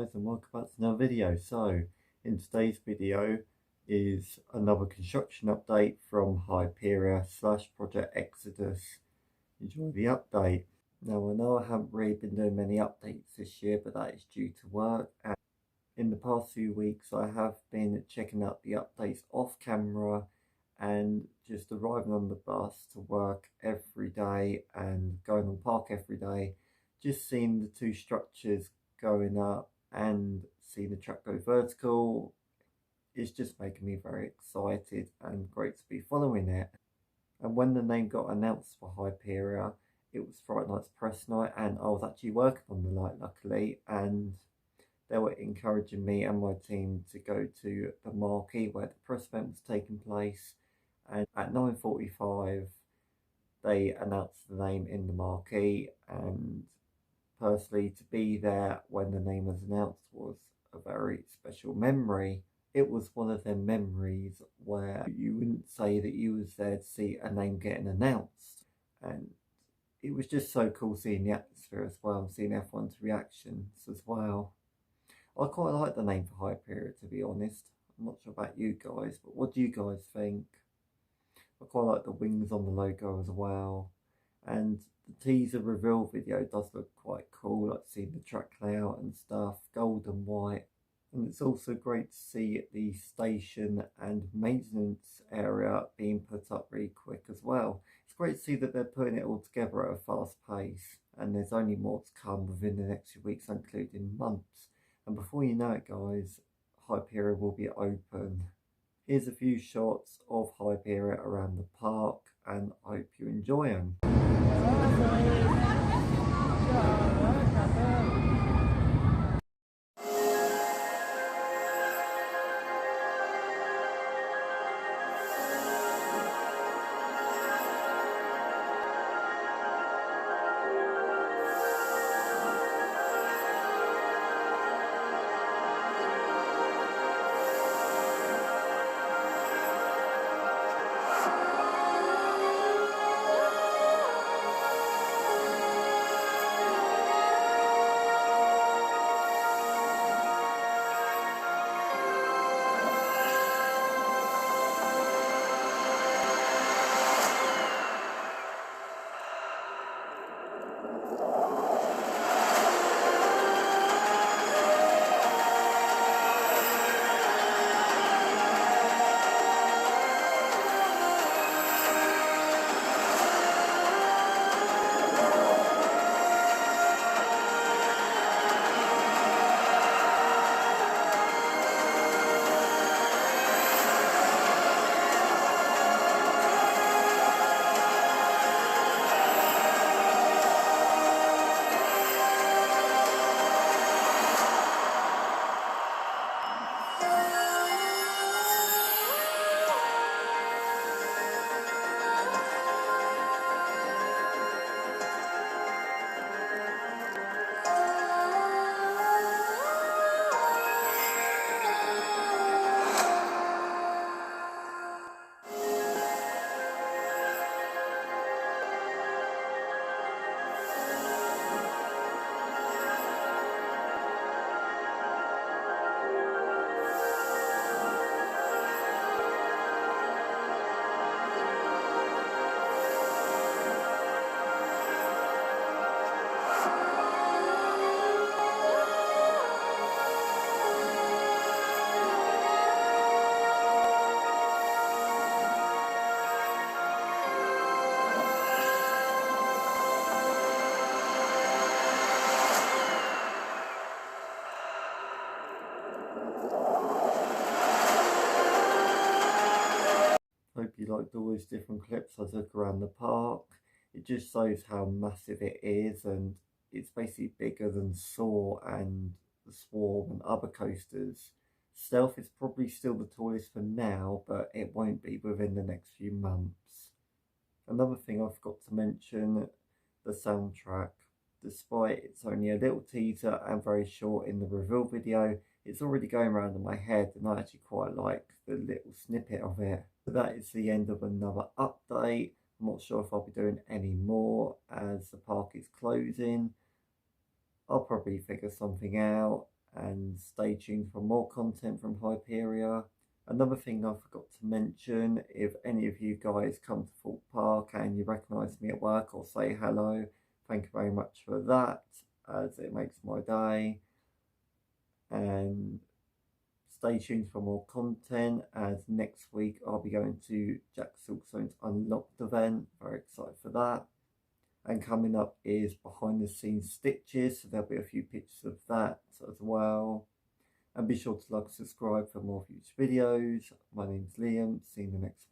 guys, and welcome back to another video. So in today's video is another construction update from Hyperia / Project Exodus. Enjoy the update. Now I know I haven't really been doing many updates this year, but that is due to work, and in the past few weeks I have been checking out the updates off camera and just arriving on the bus to work every day and going on park every day, just seeing the two structures going up and seeing the track go vertical is just making me very excited and great to be following it. And when the name got announced for Hyperia, it was Friday night's press night, and I was actually working on the night luckily, and they were encouraging me and my team to go to the marquee where the press event was taking place, and at 9:45 they announced the name in the marquee, and personally, to be there when the name was announced was a very special memory. It was one of them memories where you wouldn't say that you was there to see a name getting announced, and it was just so cool seeing the atmosphere as well and seeing everyone's reactions as well. I quite like the name for Hyperia, to be honest. I'm not sure about you guys, but what do you guys think? I quite like the wings on the logo as well, and the teaser reveal video does look quite cool, like seeing the track layout and stuff, gold and white. And it's also great to see the station and maintenance area being put up really quick as well. It's great to see that they're putting it all together at a fast pace, and there's only more to come within the next few weeks, including months. And before you know it guys, Hyperia will be open. Here's a few shots of Hyperia around the park, and I hope you enjoy them. Hope you liked all those different clips I took around the park. It just shows how massive it is, and it's basically bigger than Soar and the Swarm and other coasters. Stealth is probably still the tallest for now, but it won't be within the next few months. Another thing I forgot to mention, the soundtrack. Despite it's only a little teaser and very short in the reveal video, it's already going around in my head, and I actually quite like the little snippet of it. So that is the end of another update. I'm not sure if I'll be doing any more as the park is closing. I'll probably figure something out and stay tuned for more content from Hyperia. Another thing I forgot to mention, if any of you guys come to Thorpe Park and you recognise me at work or say hello, thank you very much for that, as it makes my day. And stay tuned for more content, as next week I'll be going to Jack Silkstone's Unlocked event. Very excited for that. And coming up is behind the scenes stitches, so there'll be a few pictures of that as well. And be sure to like and subscribe for more future videos. My name's Liam. See you in the next one.